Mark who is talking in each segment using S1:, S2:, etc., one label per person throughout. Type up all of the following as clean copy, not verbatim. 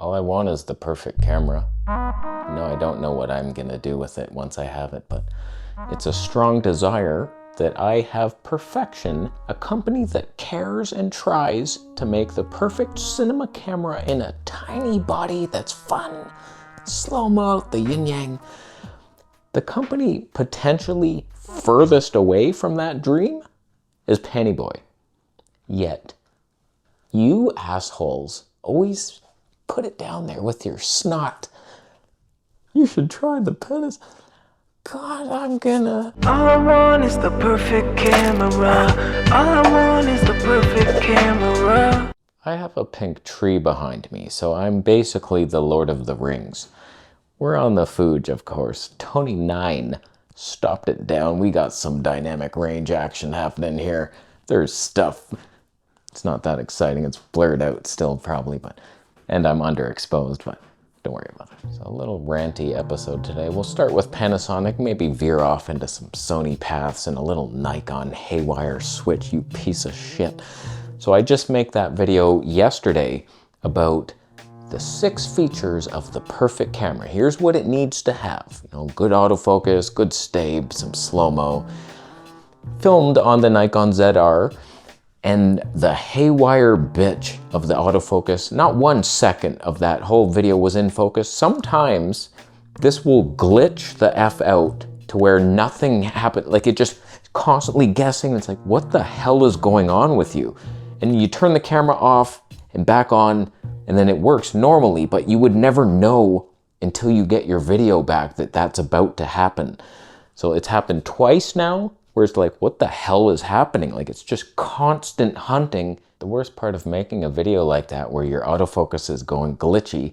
S1: All I want is the perfect camera. No, I don't know what I'm gonna do with it once I have it, but it's a strong desire that I have perfection, a company that cares and tries to make the perfect cinema camera in a tiny body that's fun, slow-mo, the yin-yang. The company potentially furthest away from that dream is Panasonic. Yet, you assholes always put it down there with your snot. You should try the Panasonic. God, I'm gonna...
S2: All I want is the perfect camera. All I want is the perfect camera.
S1: I have a pink tree behind me, so I'm basically the Lord of the Rings. We're on the Fuji, of course. Tony 9 stopped it down. We got some dynamic range action happening here. There's stuff. It's not that exciting. It's blurred out still, probably, but... And I'm underexposed, but don't worry about it. So a little ranty episode today. We'll start with Panasonic, maybe veer off into some Sony paths and a little Nikon haywire switch, you piece of shit. So I just made that video yesterday about the 6 features of the perfect camera. Here's what it needs to have. You know, good autofocus, good stability, some slow-mo. Filmed on the Nikon ZR. And the haywire bitch of the autofocus, not 1 second of that whole video was in focus. Sometimes this will glitch the F out to where nothing happened. Like it just constantly guessing. It's like, what the hell is going on with you? And you turn the camera off and back on and then it works normally, but you would never know until you get your video back that that's about to happen. So it's happened twice now. Where it's like, what the hell is happening? Like, it's just constant hunting. The worst part of making a video like that, where your autofocus is going glitchy,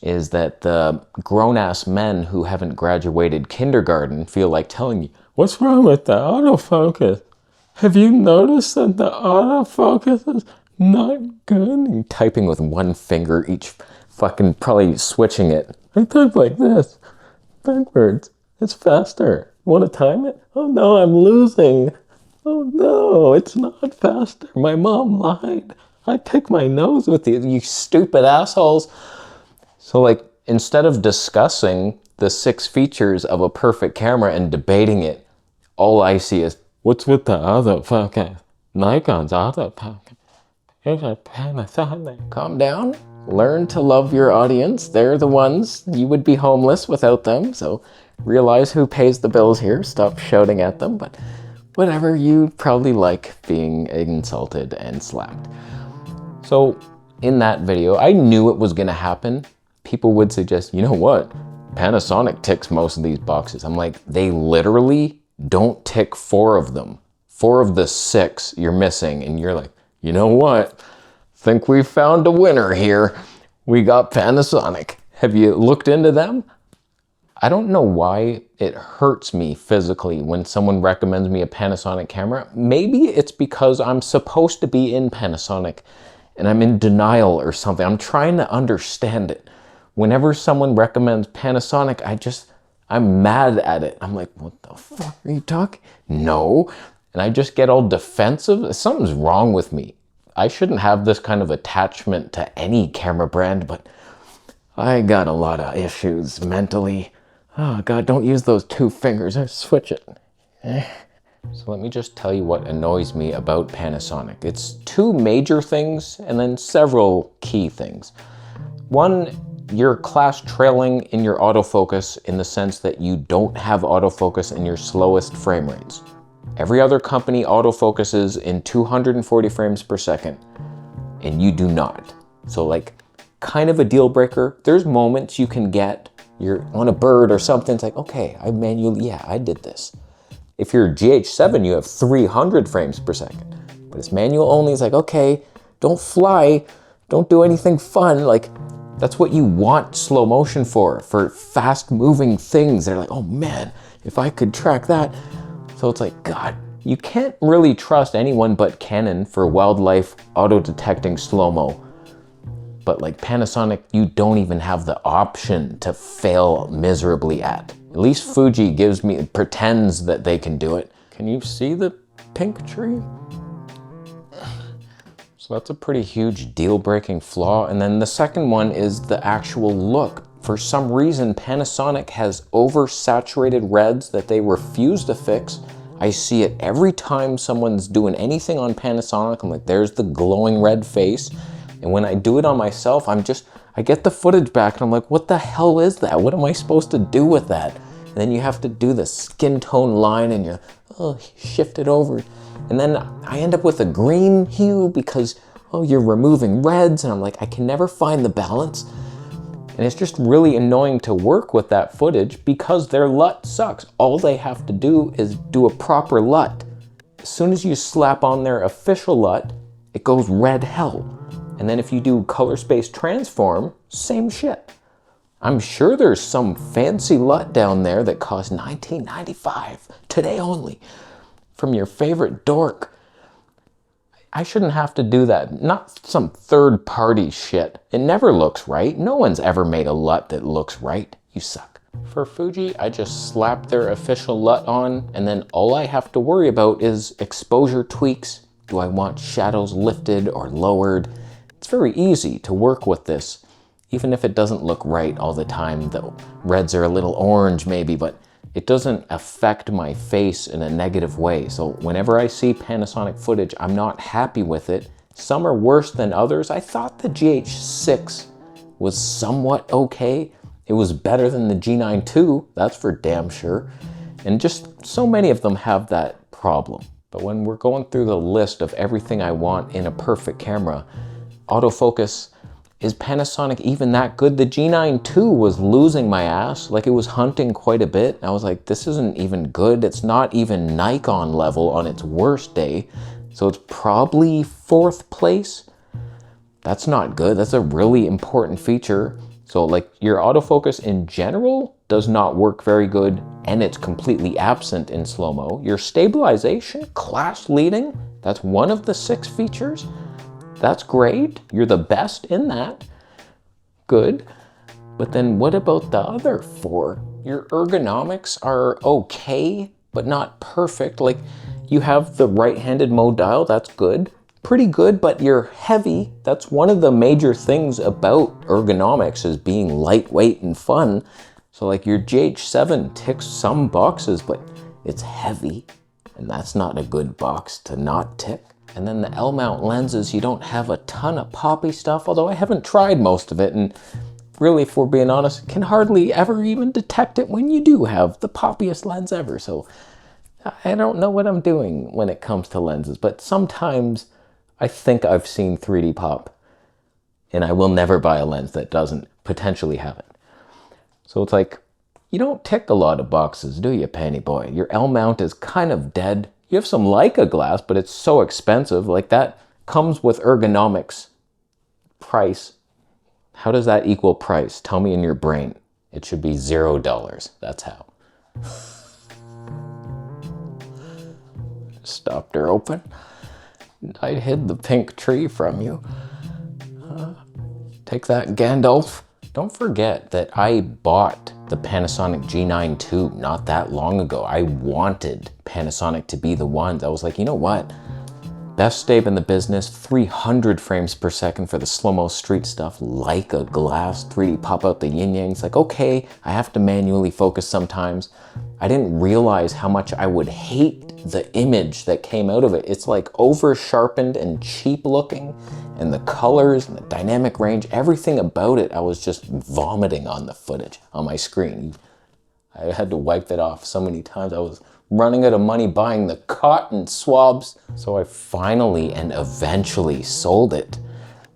S1: is that the grown-ass men who haven't graduated kindergarten feel like telling you, what's wrong with the autofocus? Have you noticed that the autofocus is not good? And typing with 1 finger each, fucking probably switching it. I type like this, backwards. It's faster. Want to time it? Oh no, I'm losing. Oh no, it's not faster. My mom lied. I pick my nose with you stupid assholes. So like, instead of discussing the 6 features of a perfect camera and debating it, all I see is, what's with the autofocus? Nikon's autofocus. Here's a Panasonic. Calm down. Learn to love your audience. They're the ones. You would be homeless without them, so realize who pays the bills here. Stop shouting at them, but whatever, you probably like being insulted and slapped. So in that video, I knew it was gonna happen. People would suggest, you know what? Panasonic ticks most of these boxes. I'm like, they literally don't tick 4 of them. 4 of the 6 you're missing, and you're like, you know what? Think we found a winner here. We got Panasonic. Have you looked into them? I don't know why it hurts me physically when someone recommends me a Panasonic camera. Maybe it's because I'm supposed to be in Panasonic and I'm in denial or something. I'm trying to understand it. Whenever someone recommends Panasonic, I'm mad at it. I'm like, what the fuck are you talking? No. And I just get all defensive. Something's wrong with me. I shouldn't have this kind of attachment to any camera brand, but I got a lot of issues mentally. Oh God, don't use those 2 fingers. Switch it. So let me just tell you what annoys me about Panasonic. It's 2 major things and then several key things. 1, you're class trailing in your autofocus in the sense that you don't have autofocus in your slowest frame rates. Every other company autofocuses in 240 frames per second, and you do not. So like, kind of a deal breaker. There's moments you can get, you're on a bird or something, it's like, okay, I did this. If you're GH7, you have 300 frames per second, but it's manual only. It's like, okay, don't fly, don't do anything fun. Like, that's what you want slow motion for fast moving things. They're like, oh man, if I could track that. So it's like, God, you can't really trust anyone but Canon for wildlife auto-detecting slow-mo. But like Panasonic, you don't even have the option to fail miserably at. At least Fuji pretends that they can do it. Can you see the pink tree? So that's a pretty huge deal-breaking flaw. And then the second one is the actual look. For some reason, Panasonic has oversaturated reds that they refuse to fix. I see it every time someone's doing anything on Panasonic. I'm like, there's the glowing red face. And when I do it on myself, I get the footage back and I'm like, what the hell is that? What am I supposed to do with that? And then you have to do the skin tone line and you shift it over. And then I end up with a green hue because, you're removing reds. And I'm like, I can never find the balance. And it's just really annoying to work with that footage because their LUT sucks. All they have to do is do a proper LUT. As soon as you slap on their official LUT, it goes red hell. And then if you do color space transform, same shit. I'm sure there's some fancy LUT down there that costs $19.95 today only from your favorite dork. I shouldn't have to do that. Not some third-party shit. It never looks right. No one's ever made a LUT that looks right. You suck. For Fuji, I just slap their official LUT on, and then all I have to worry about is exposure tweaks. Do I want shadows lifted or lowered? It's very easy to work with this, even if it doesn't look right all the time. The reds are a little orange maybe, but it doesn't affect my face in a negative way. So whenever I see Panasonic footage, I'm not happy with it. Some are worse than others. I thought the GH6 was somewhat okay. It was better than the G9 II, that's for damn sure. And just so many of them have that problem. But when we're going through the list of everything I want in a perfect camera, autofocus, is Panasonic even that good? The G9 II was losing my ass, like it was hunting quite a bit. I was like, this isn't even good. It's not even Nikon level on its worst day. So it's probably 4th place. That's not good. That's a really important feature. So like your autofocus in general does not work very good and it's completely absent in slow-mo. Your stabilization, class leading, that's one of the 6 features. That's great. You're the best in that. Good. But then what about the other 4? Your ergonomics are okay, but not perfect. Like you have the right-handed mode dial, that's good. Pretty good, but you're heavy. That's one of the major things about ergonomics is being lightweight and fun. So like your GH7 ticks some boxes, but it's heavy. And that's not a good box to not tick. And then the L-mount lenses, you don't have a ton of poppy stuff, although I haven't tried most of it. And really, if we're being honest, can hardly ever even detect it when you do have the poppiest lens ever. So I don't know what I'm doing when it comes to lenses, but sometimes I think I've seen 3D pop and I will never buy a lens that doesn't potentially have it. So it's like, you don't tick a lot of boxes, do you, panty boy? Your L-mount is kind of dead. You have some Leica glass, but it's so expensive. Like that comes with ergonomics price. How does that equal price? Tell me in your brain. It should be $0. That's how. Stopped her open. I hid the pink tree from you. Take that, Gandalf. Don't forget that I bought the Panasonic G9 II not that long ago. I wanted Panasonic to be the ones. I was like, you know what? Best stave in the business, 300 frames per second for the slow-mo street stuff, Leica glass, 3D pop out the yin-yang. It's like, okay, I have to manually focus sometimes. I didn't realize how much I would hate the image that came out of it. It's like over-sharpened and cheap looking, and the colors and the dynamic range, everything about it, I was just vomiting on the footage on my screen. I had to wipe it off so many times. I was running out of money buying the cotton swabs. So I finally and eventually sold it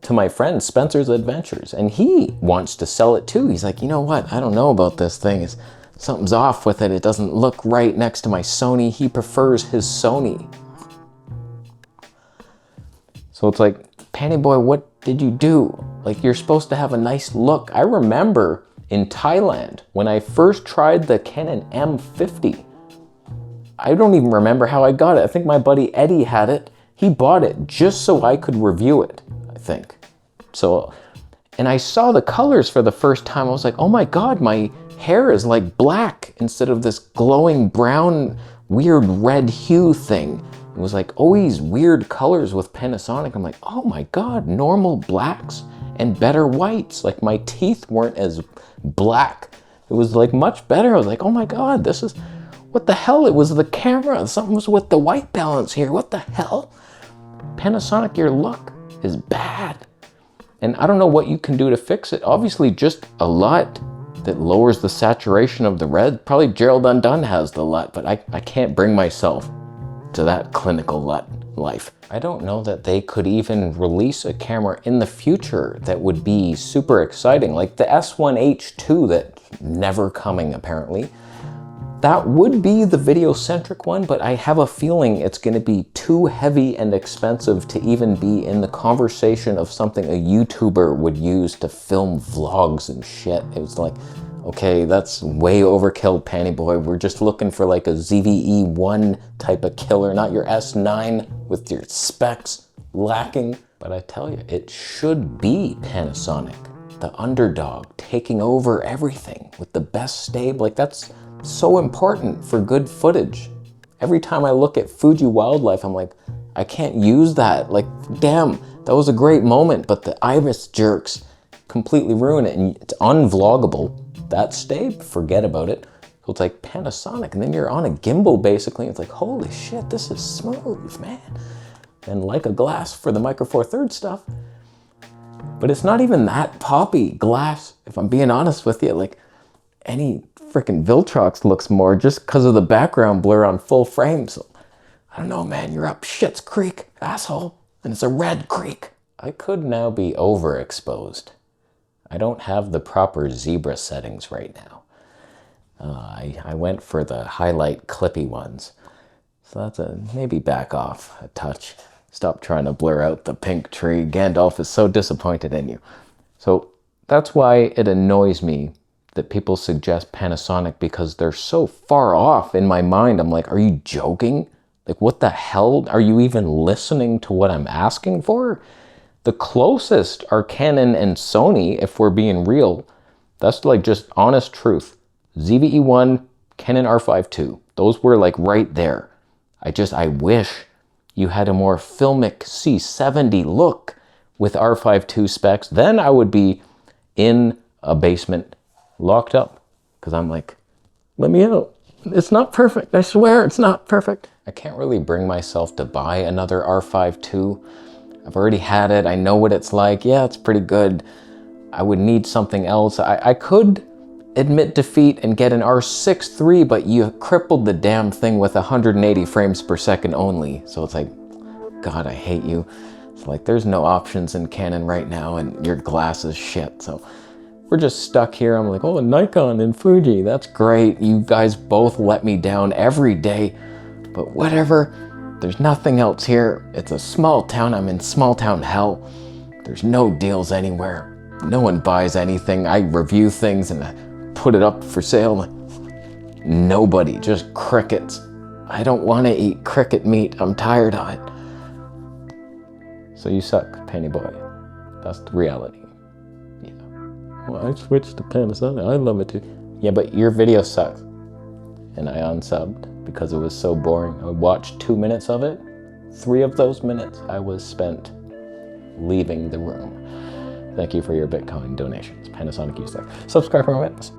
S1: to my friend Spencer's Adventures, and he wants to sell it too. He's like, you know what? I don't know about this thing. Something's off with it. It doesn't look right next to my Sony. He prefers his Sony. So it's like, Panty boy, what did you do? Like, you're supposed to have a nice look. I remember in Thailand when I first tried the Canon M50. I don't even remember how I got it. I think my buddy Eddie had it. He bought it just so I could review it, I think. So, and I saw the colors for the first time. I was like, oh my God, my hair is like black instead of this glowing brown, weird red hue thing. It was like always weird colors with Panasonic. I'm like, oh my God, normal blacks and better whites. Like my teeth weren't as black. It was like much better. I was like, oh my God, this is, what the hell? It was the camera. Something was with the white balance here. What the hell? Panasonic, your look is bad. And I don't know what you can do to fix it. Obviously just a LUT that lowers the saturation of the red. Probably Gerald Undone has the LUT, but I can't bring myself to that clinical LUT life. I don't know that they could even release a camera in the future that would be super exciting, like the S1 II that's never coming apparently. That would be the video-centric one, but I have a feeling it's gonna be too heavy and expensive to even be in the conversation of something a YouTuber would use to film vlogs and shit. It was like, okay, that's way overkill, Panty Boy. We're just looking for like a ZV-E1 type of killer, not your S9 with your specs lacking. But I tell you, it should be Panasonic, the underdog, taking over everything with the best stable. Like that's so important for good footage. Every time I look at Fuji wildlife, I'm like, I can't use that. Like, damn, that was a great moment, but the IBIS jerks completely ruin it, and it's unvloggable. That stay, forget about it. So it's like Panasonic, and then you're on a gimbal basically. It's like, holy shit, this is smooth, man. And like a glass for the Micro Four Thirds stuff. But it's not even that poppy glass, if I'm being honest with you. Like any freaking Viltrox looks more just because of the background blur on full frame. So I don't know, man, you're up shit's creek, asshole. And it's a red creek. I could now be overexposed. I don't have the proper zebra settings right now. I went for the highlight clippy ones. So that's maybe back off a touch. Stop trying to blur out the pink tree. Gandalf is so disappointed in you. So that's why it annoys me that people suggest Panasonic, because they're so far off in my mind. I'm like, are you joking? Like, what the hell? Are you even listening to what I'm asking for? The closest are Canon and Sony, if we're being real. That's like just honest truth. ZV-E1, Canon R5 II. Those were like right there. I wish you had a more filmic C70 look with R5 II specs. Then I would be in a basement locked up, because I'm like, let me out. It's not perfect. I swear it's not perfect. I can't really bring myself to buy another R5 II. I've already had it. I know what it's like. Yeah, it's pretty good. I would need something else. I could admit defeat and get an R6 III, but you crippled the damn thing with 180 frames per second only. So it's like, God, I hate you. It's like, there's no options in Canon right now, and your glass is shit. So we're just stuck here. I'm like, oh, Nikon and Fuji, that's great. You guys both let me down every day, but whatever. There's nothing else here. It's a small town. I'm in small town hell. There's no deals anywhere. No one buys anything. I review things and I put it up for sale. Nobody, just crickets. I don't want to eat cricket meat. I'm tired of it. So you suck, Penny Boy. That's the reality. Well, I switched to Panasonic. I love it too. Yeah, but your video sucks. And I unsubbed because it was so boring. I watched 2 minutes of it. 3 of those minutes I was spent leaving the room. Thank you for your Bitcoin donations. Panasonic user. Subscribe for more videos.